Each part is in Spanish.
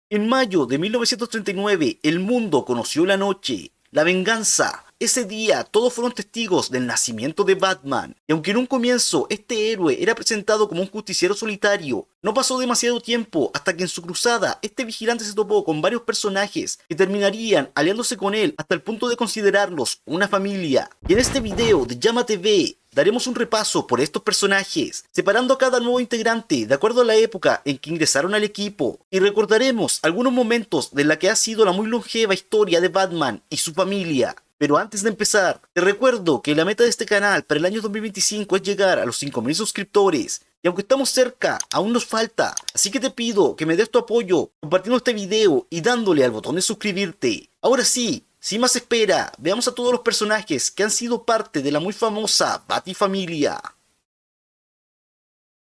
En mayo de 1939, el mundo conoció la noche, la venganza. Ese día todos fueron testigos del nacimiento de Batman, y aunque en un comienzo este héroe era presentado como un justiciero solitario, no pasó demasiado tiempo hasta que en su cruzada este vigilante se topó con varios personajes que terminarían aliándose con él hasta el punto de considerarlos una familia. Y en este video de Llama TV daremos un repaso por estos personajes, separando a cada nuevo integrante de acuerdo a la época en que ingresaron al equipo, y recordaremos algunos momentos de la que ha sido la muy longeva historia de Batman y su familia. Pero antes de empezar, te recuerdo que la meta de este canal para el año 2025 es llegar a los 5000 suscriptores, y aunque estamos cerca, aún nos falta, así que te pido que me des tu apoyo compartiendo este video y dándole al botón de suscribirte. Ahora sí, sin más espera, veamos a todos los personajes que han sido parte de la muy famosa Batifamilia.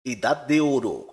Edad de Oro.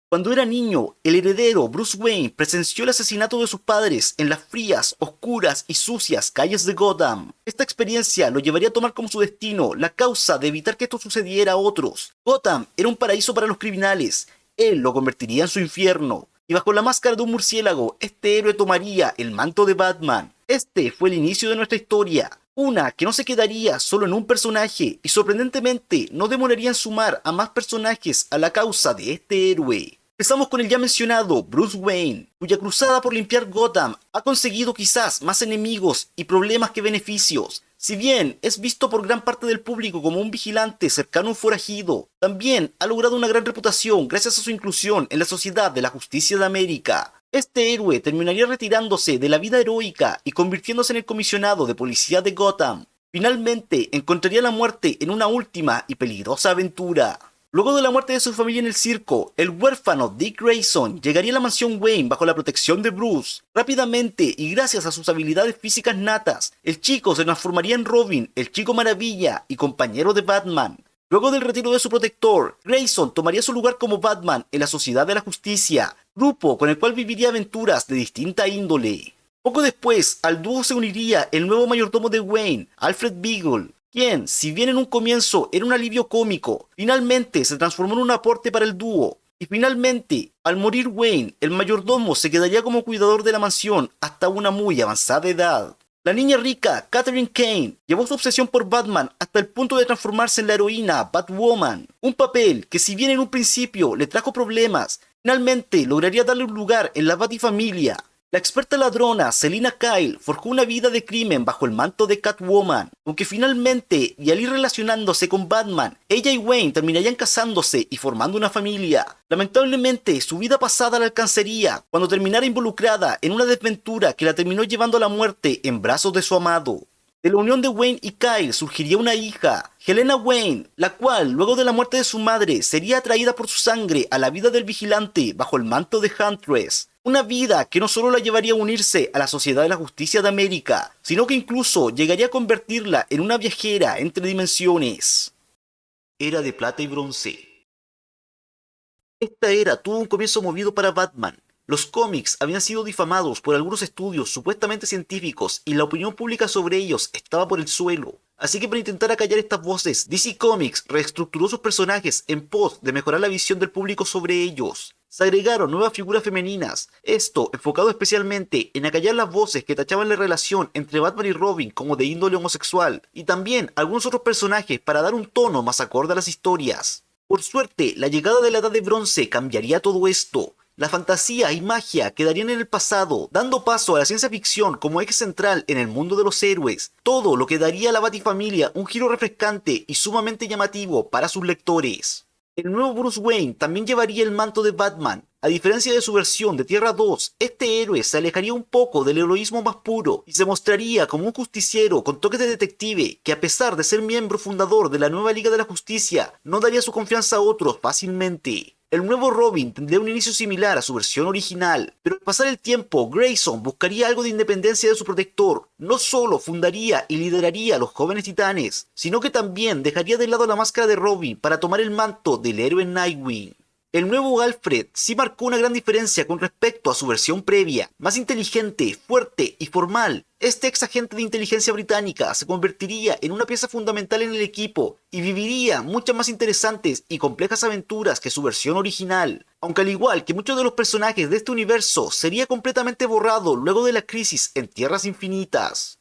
Cuando era niño, el heredero Bruce Wayne presenció el asesinato de sus padres en las frías, oscuras y sucias calles de Gotham. Esta experiencia lo llevaría a tomar como su destino la causa de evitar que esto sucediera a otros. Gotham era un paraíso para los criminales, él lo convertiría en su infierno. Y bajo la máscara de un murciélago, este héroe tomaría el manto de Batman. Este fue el inicio de nuestra historia. Una que no se quedaría solo en un personaje y sorprendentemente no demoraría en sumar a más personajes a la causa de este héroe. Empezamos con el ya mencionado Bruce Wayne, cuya cruzada por limpiar Gotham ha conseguido quizás más enemigos y problemas que beneficios. Si bien es visto por gran parte del público como un vigilante cercano a un forajido, también ha logrado una gran reputación gracias a su inclusión en la Sociedad de la Justicia de América. Este héroe terminaría retirándose de la vida heroica y convirtiéndose en el comisionado de policía de Gotham. Finalmente encontraría la muerte en una última y peligrosa aventura. Luego de la muerte de su familia en el circo, el huérfano Dick Grayson llegaría a la mansión Wayne bajo la protección de Bruce. Rápidamente y gracias a sus habilidades físicas natas, el chico se transformaría en Robin, el Chico Maravilla y compañero de Batman. Luego del retiro de su protector, Grayson tomaría su lugar como Batman en la Sociedad de la Justicia, grupo con el cual viviría aventuras de distinta índole. Poco después, al dúo se uniría el nuevo mayordomo de Wayne, Alfred Beagle, quien, si bien en un comienzo era un alivio cómico, finalmente se transformó en un aporte para el dúo. Y finalmente, al morir Wayne, el mayordomo se quedaría como cuidador de la mansión hasta una muy avanzada edad. La niña rica, Catherine Kane, llevó su obsesión por Batman hasta el punto de transformarse en la heroína Batwoman, un papel que si bien en un principio le trajo problemas, finalmente lograría darle un lugar en la Batifamilia. La experta ladrona Selina Kyle forjó una vida de crimen bajo el manto de Catwoman, aunque finalmente, y al ir relacionándose con Batman, ella y Wayne terminarían casándose y formando una familia. Lamentablemente, su vida pasada la alcanzaría cuando terminara involucrada en una desventura que la terminó llevando a la muerte en brazos de su amado. De la unión de Wayne y Kyle surgiría una hija, Helena Wayne, la cual, luego de la muerte de su madre, sería atraída por su sangre a la vida del vigilante bajo el manto de Huntress. Una vida que no solo la llevaría a unirse a la Sociedad de la Justicia de América, sino que incluso llegaría a convertirla en una viajera entre dimensiones. Era de plata y bronce. Esta era tuvo un comienzo movido para Batman. Los cómics habían sido difamados por algunos estudios supuestamente científicos y la opinión pública sobre ellos estaba por el suelo. Así que para intentar acallar estas voces, DC Comics reestructuró sus personajes en pos de mejorar la visión del público sobre ellos. Se agregaron nuevas figuras femeninas, esto enfocado especialmente en acallar las voces que tachaban la relación entre Batman y Robin como de índole homosexual, y también algunos otros personajes para dar un tono más acorde a las historias. Por suerte, la llegada de la Edad de Bronce cambiaría todo esto. La fantasía y magia quedarían en el pasado, dando paso a la ciencia ficción como eje central en el mundo de los héroes, todo lo que daría a la Batifamilia un giro refrescante y sumamente llamativo para sus lectores. El nuevo Bruce Wayne también llevaría el manto de Batman. A diferencia de su versión de Tierra 2, este héroe se alejaría un poco del heroísmo más puro y se mostraría como un justiciero con toques de detective que, a pesar de ser miembro fundador de la nueva Liga de la Justicia, no daría su confianza a otros fácilmente. El nuevo Robin tendría un inicio similar a su versión original, pero al pasar el tiempo, Grayson buscaría algo de independencia de su protector. No solo fundaría y lideraría a los Jóvenes Titanes, sino que también dejaría de lado la máscara de Robin para tomar el manto del héroe Nightwing. El nuevo Alfred sí marcó una gran diferencia con respecto a su versión previa, más inteligente, fuerte y formal. Este ex agente de inteligencia británica se convertiría en una pieza fundamental en el equipo y viviría muchas más interesantes y complejas aventuras que su versión original. Aunque al igual que muchos de los personajes de este universo, sería completamente borrado luego de la crisis en Tierras Infinitas.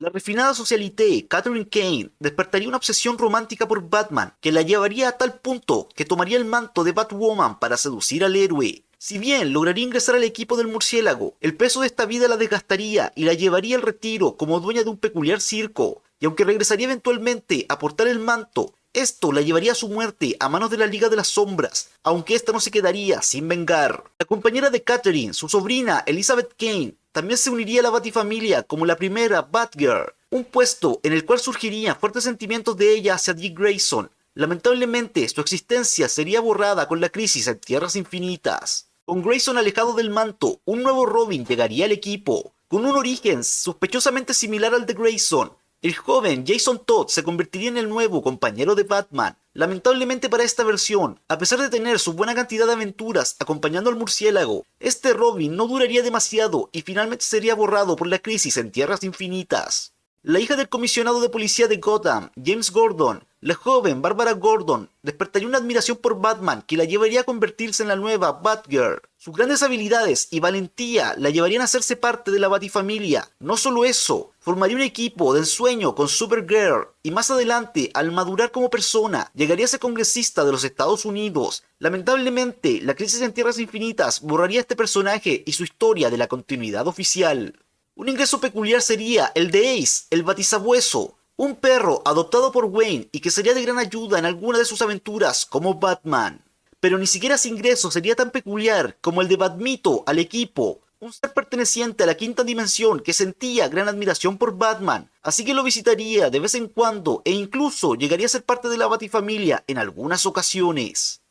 La refinada socialité Catherine Kane despertaría una obsesión romántica por Batman que la llevaría a tal punto que tomaría el manto de Batwoman para seducir al héroe. Si bien lograría ingresar al equipo del murciélago, el peso de esta vida la desgastaría y la llevaría al retiro como dueña de un peculiar circo, y aunque regresaría eventualmente a portar el manto, esto la llevaría a su muerte a manos de la Liga de las Sombras, aunque esta no se quedaría sin vengar. La compañera de Catherine, su sobrina Elizabeth Kane, también se uniría a la Batifamilia como la primera Batgirl, un puesto en el cual surgirían fuertes sentimientos de ella hacia Dick Grayson. Lamentablemente, su existencia sería borrada con la crisis en Tierras Infinitas. Con Grayson alejado del manto, un nuevo Robin llegaría al equipo, con un origen sospechosamente similar al de Grayson. El joven Jason Todd se convertiría en el nuevo compañero de Batman. Lamentablemente para esta versión, a pesar de tener su buena cantidad de aventuras acompañando al murciélago, este Robin no duraría demasiado y finalmente sería borrado por la crisis en Tierras Infinitas. La hija del comisionado de policía de Gotham, James Gordon, la joven Barbara Gordon, despertaría una admiración por Batman que la llevaría a convertirse en la nueva Batgirl. Sus grandes habilidades y valentía la llevarían a hacerse parte de la Batifamilia. No solo eso, formaría un equipo de ensueño con Supergirl y más adelante, al madurar como persona, llegaría a ser congresista de los Estados Unidos. Lamentablemente, la crisis en Tierras Infinitas borraría a este personaje y su historia de la continuidad oficial. Un ingreso peculiar sería el de Ace, el Batisabueso, un perro adoptado por Wayne y que sería de gran ayuda en alguna de sus aventuras como Batman. Pero ni siquiera ese ingreso sería tan peculiar como el de Batmito al equipo, un ser perteneciente a la quinta dimensión que sentía gran admiración por Batman, así que lo visitaría de vez en cuando e incluso llegaría a ser parte de la Batifamilia en algunas ocasiones.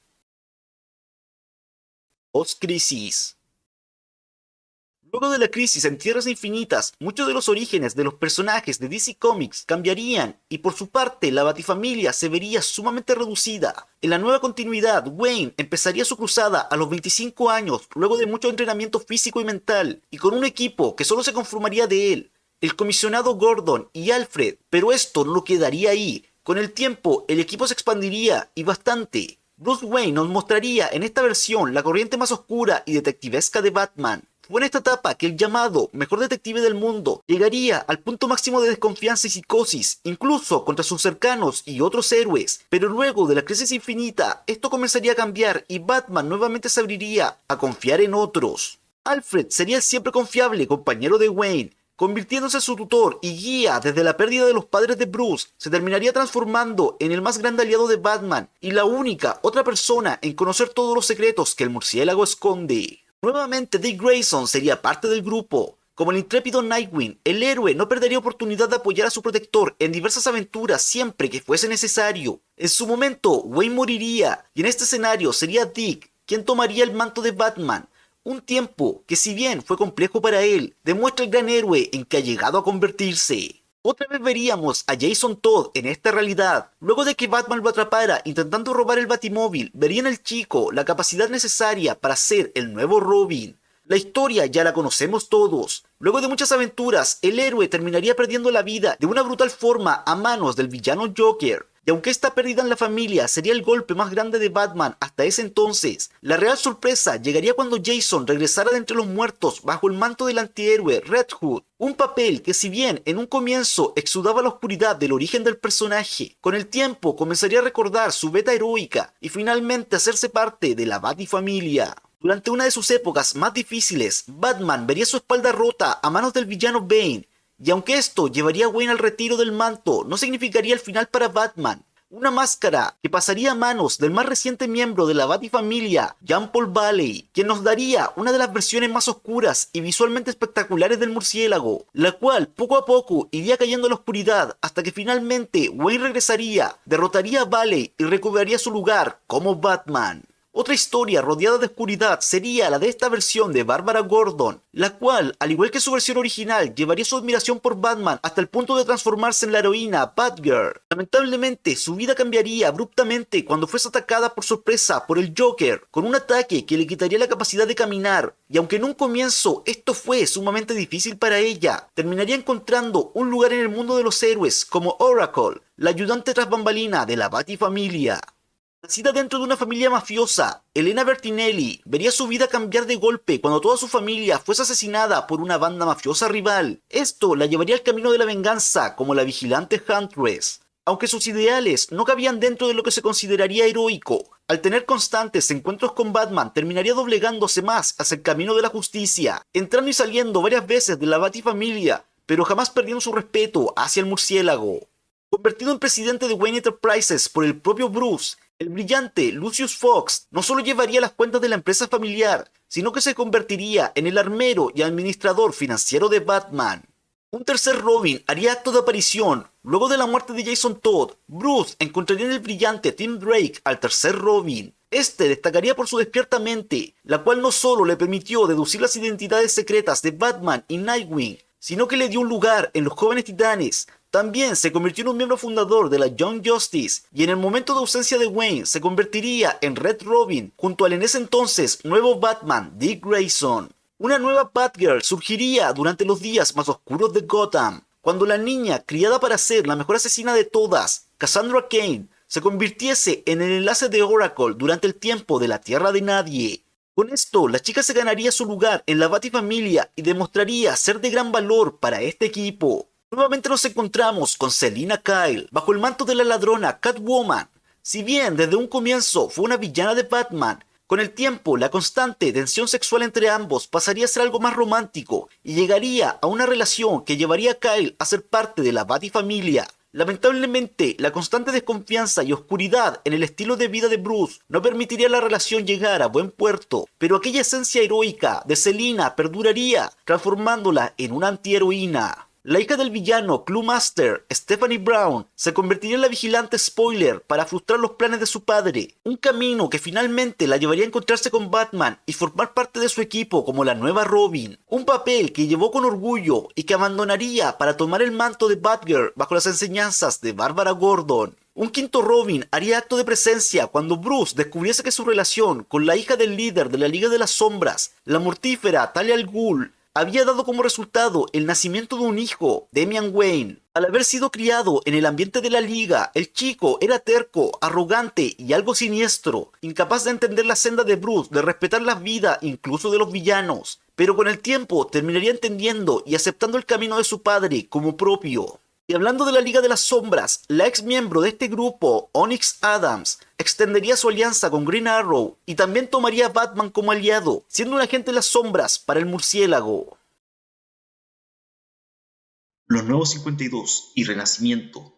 Post-crisis. Luego de la crisis en Tierras Infinitas, muchos de los orígenes de los personajes de DC Comics cambiarían y por su parte la Batifamilia se vería sumamente reducida. En la nueva continuidad, Wayne empezaría su cruzada a los 25 años luego de mucho entrenamiento físico y mental y con un equipo que solo se conformaría de él, el comisionado Gordon y Alfred, pero esto no quedaría ahí. Con el tiempo, el equipo se expandiría y bastante. Bruce Wayne nos mostraría en esta versión la corriente más oscura y detectivesca de Batman. Fue en esta etapa que el llamado mejor detective del mundo llegaría al punto máximo de desconfianza y psicosis, incluso contra sus cercanos y otros héroes. Pero luego de la crisis infinita, esto comenzaría a cambiar y Batman nuevamente se abriría a confiar en otros. Alfred sería el siempre confiable compañero de Wayne, convirtiéndose en su tutor y guía desde la pérdida de los padres de Bruce. Se terminaría transformando en el más grande aliado de Batman y la única otra persona en conocer todos los secretos que el murciélago esconde. Nuevamente Dick Grayson sería parte del grupo. Como el intrépido Nightwing, el héroe no perdería oportunidad de apoyar a su protector en diversas aventuras siempre que fuese necesario. En su momento, Wayne moriría y en este escenario sería Dick quien tomaría el manto de Batman. Un tiempo que, si bien fue complejo para él, demuestra el gran héroe en que ha llegado a convertirse. Otra vez veríamos a Jason Todd en esta realidad. Luego de que Batman lo atrapara intentando robar el Batimóvil, vería en el chico la capacidad necesaria para ser el nuevo Robin. La historia ya la conocemos todos. Luego de muchas aventuras, el héroe terminaría perdiendo la vida de una brutal forma a manos del villano Joker. Y aunque esta pérdida en la familia sería el golpe más grande de Batman hasta ese entonces, la real sorpresa llegaría cuando Jason regresara de entre los muertos bajo el manto del antihéroe Red Hood. Un papel que, si bien en un comienzo exudaba la oscuridad del origen del personaje, con el tiempo comenzaría a recordar su beta heroica y finalmente hacerse parte de la Batifamilia. Durante una de sus épocas más difíciles, Batman vería su espalda rota a manos del villano Bane, y aunque esto llevaría a Wayne al retiro del manto, no significaría el final para Batman. Una máscara que pasaría a manos del más reciente miembro de la Batifamilia, Jean-Paul Valley, quien nos daría una de las versiones más oscuras y visualmente espectaculares del murciélago, la cual poco a poco iría cayendo en la oscuridad hasta que finalmente Wayne regresaría, derrotaría a Valley y recobraría su lugar como Batman. Otra historia rodeada de oscuridad sería la de esta versión de Barbara Gordon, la cual, al igual que su versión original, llevaría su admiración por Batman hasta el punto de transformarse en la heroína Batgirl. Lamentablemente, su vida cambiaría abruptamente cuando fuese atacada por sorpresa por el Joker, con un ataque que le quitaría la capacidad de caminar, y aunque en un comienzo esto fue sumamente difícil para ella, terminaría encontrando un lugar en el mundo de los héroes como Oracle, la ayudante tras bambalina de la Batifamilia. Nacida dentro de una familia mafiosa, Elena Bertinelli vería su vida cambiar de golpe cuando toda su familia fuese asesinada por una banda mafiosa rival. Esto la llevaría al camino de la venganza como la vigilante Huntress. Aunque sus ideales no cabían dentro de lo que se consideraría heroico, al tener constantes encuentros con Batman terminaría doblegándose más hacia el camino de la justicia, entrando y saliendo varias veces de la Batifamilia, pero jamás perdiendo su respeto hacia el murciélago. Convertido en presidente de Wayne Enterprises por el propio Bruce, el brillante Lucius Fox no solo llevaría las cuentas de la empresa familiar, sino que se convertiría en el armero y administrador financiero de Batman. Un tercer Robin haría acto de aparición. Luego de la muerte de Jason Todd, Bruce encontraría en el brillante Tim Drake al tercer Robin. Este destacaría por su despierta mente, la cual no solo le permitió deducir las identidades secretas de Batman y Nightwing, sino que le dio un lugar en los Jóvenes Titanes. También se convirtió en un miembro fundador de la Young Justice y en el momento de ausencia de Wayne se convertiría en Red Robin junto al en ese entonces nuevo Batman, Dick Grayson. Una nueva Batgirl surgiría durante los días más oscuros de Gotham, cuando la niña criada para ser la mejor asesina de todas, Cassandra Cain, se convirtiese en el enlace de Oracle durante el tiempo de la Tierra de Nadie. Con esto, la chica se ganaría su lugar en la Batifamilia y demostraría ser de gran valor para este equipo. Nuevamente nos encontramos con Selina Kyle, bajo el manto de la ladrona Catwoman. Si bien desde un comienzo fue una villana de Batman, con el tiempo la constante tensión sexual entre ambos pasaría a ser algo más romántico y llegaría a una relación que llevaría a Kyle a ser parte de la Batifamilia. Lamentablemente, la constante desconfianza y oscuridad en el estilo de vida de Bruce no permitiría a la relación llegar a buen puerto, pero aquella esencia heroica de Selina perduraría, transformándola en una antiheroína. La hija del villano Cluemaster, Stephanie Brown, se convertiría en la vigilante spoiler para frustrar los planes de su padre, un camino que finalmente la llevaría a encontrarse con Batman y formar parte de su equipo como la nueva Robin, un papel que llevó con orgullo y que abandonaría para tomar el manto de Batgirl bajo las enseñanzas de Barbara Gordon. Un quinto Robin haría acto de presencia cuando Bruce descubriese que su relación con la hija del líder de la Liga de las Sombras, la mortífera Talia al Ghul, había dado como resultado el nacimiento de un hijo, Damian Wayne. Al haber sido criado en el ambiente de la liga, el chico era terco, arrogante y algo siniestro, incapaz de entender la senda de Bruce, de respetar la vida incluso de los villanos. Pero con el tiempo terminaría entendiendo y aceptando el camino de su padre como propio. Y hablando de la Liga de las Sombras, la ex miembro de este grupo, Onyx Adams, extendería su alianza con Green Arrow y también tomaría a Batman como aliado, siendo un agente de las sombras para el murciélago. Los Nuevos 52 y Renacimiento.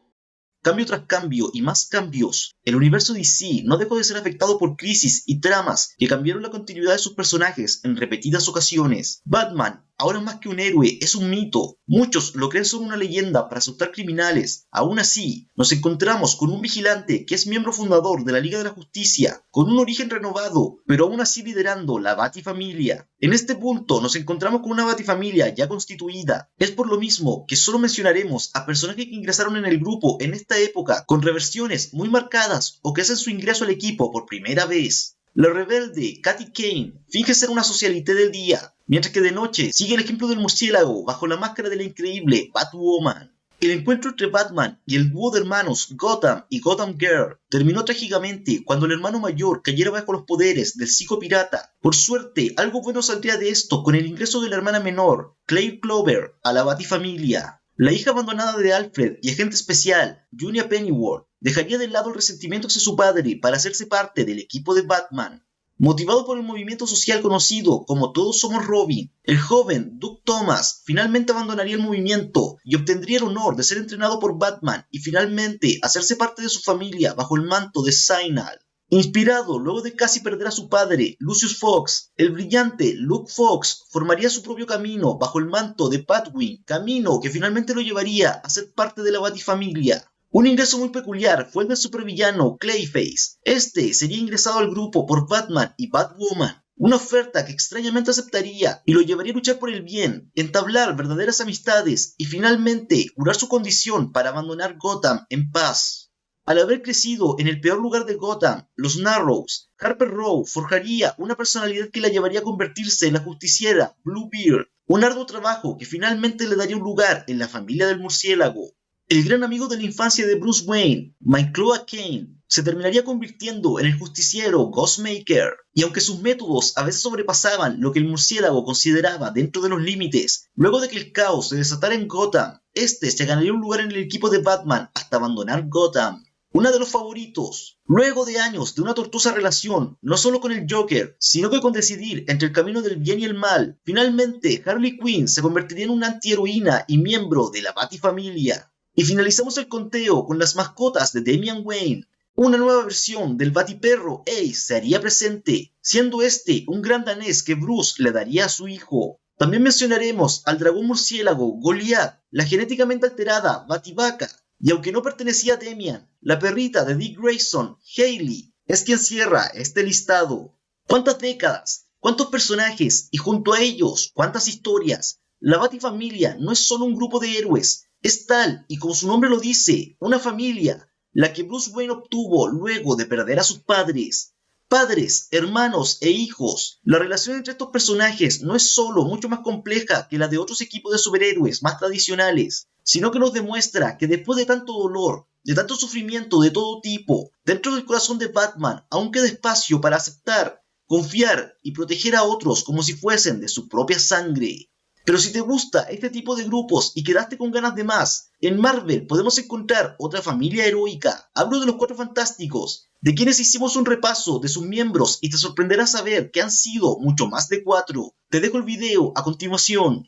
Cambio tras cambio y más cambios, el universo DC no dejó de ser afectado por crisis y tramas que cambiaron la continuidad de sus personajes en repetidas ocasiones. Batman, ahora más que un héroe, es un mito. Muchos lo creen solo una leyenda para asustar criminales. Aún así, nos encontramos con un vigilante que es miembro fundador de la Liga de la Justicia, con un origen renovado, pero aún así liderando la Batifamilia. En este punto nos encontramos con una Batifamilia ya constituida. Es por lo mismo que solo mencionaremos a personajes que ingresaron en el grupo en esta época con reversiones muy marcadas o que hacen su ingreso al equipo por primera vez. La rebelde Katy Kane finge ser una socialité del día, mientras que de noche sigue el ejemplo del murciélago bajo la máscara de la increíble Batwoman. El encuentro entre Batman y el dúo de hermanos Gotham y Gotham Girl terminó trágicamente cuando el hermano mayor cayera bajo los poderes del psicopirata. Por suerte, algo bueno saldría de esto con el ingreso de la hermana menor, Claire Clover, a la Batifamilia. La hija abandonada de Alfred y agente especial, Junia Pennyworth, dejaría de lado el resentimiento hacia su padre para hacerse parte del equipo de Batman. Motivado por el movimiento social conocido como Todos Somos Robin, el joven Duke Thomas finalmente abandonaría el movimiento y obtendría el honor de ser entrenado por Batman y finalmente hacerse parte de su familia bajo el manto de Signal. Inspirado luego de casi perder a su padre, Lucius Fox, el brillante Luke Fox formaría su propio camino bajo el manto de Batwing, camino que finalmente lo llevaría a ser parte de la Batifamilia. Un ingreso muy peculiar fue el del supervillano Clayface. Este sería ingresado al grupo por Batman y Batwoman, una oferta que extrañamente aceptaría y lo llevaría a luchar por el bien, entablar verdaderas amistades y finalmente curar su condición para abandonar Gotham en paz. Al haber crecido en el peor lugar de Gotham, los Narrows, Harper Row forjaría una personalidad que la llevaría a convertirse en la justiciera Bluebeard, un arduo trabajo que finalmente le daría un lugar en la familia del murciélago. El gran amigo de la infancia de Bruce Wayne, Mycloa Kane, se terminaría convirtiendo en el justiciero Ghostmaker, y aunque sus métodos a veces sobrepasaban lo que el murciélago consideraba dentro de los límites, luego de que el caos se desatara en Gotham, este se ganaría un lugar en el equipo de Batman hasta abandonar Gotham. Uno de los favoritos. Luego de años de una tortuosa relación, no solo con el Joker, sino que con decidir entre el camino del bien y el mal, finalmente Harley Quinn se convertiría en una antiheroína y miembro de la Batifamilia. Y finalizamos el conteo con las mascotas de Damian Wayne. Una nueva versión del Batiperro Ace se haría presente, siendo este un gran danés que Bruce le daría a su hijo. También mencionaremos al dragón murciélago Goliath, la genéticamente alterada Bativaca, y aunque no pertenecía a Damian, la perrita de Dick Grayson, Hailey, es quien cierra este listado. ¿Cuántas décadas? ¿Cuántos personajes? Y junto a ellos, ¿cuántas historias? La Batifamilia no es solo un grupo de héroes, es tal, y como su nombre lo dice, una familia, la que Bruce Wayne obtuvo luego de perder a sus padres. Padres, hermanos e hijos. La relación entre estos personajes no es solo mucho más compleja que la de otros equipos de superhéroes más tradicionales, sino que nos demuestra que después de tanto dolor, de tanto sufrimiento de todo tipo, dentro del corazón de Batman aún queda espacio para aceptar, confiar y proteger a otros como si fuesen de su propia sangre. Pero si te gusta este tipo de grupos y quedaste con ganas de más, en Marvel podemos encontrar otra familia heroica. Hablo de los Cuatro Fantásticos, de quienes hicimos un repaso de sus miembros y te sorprenderá saber que han sido mucho más de 4. Te dejo el video a continuación.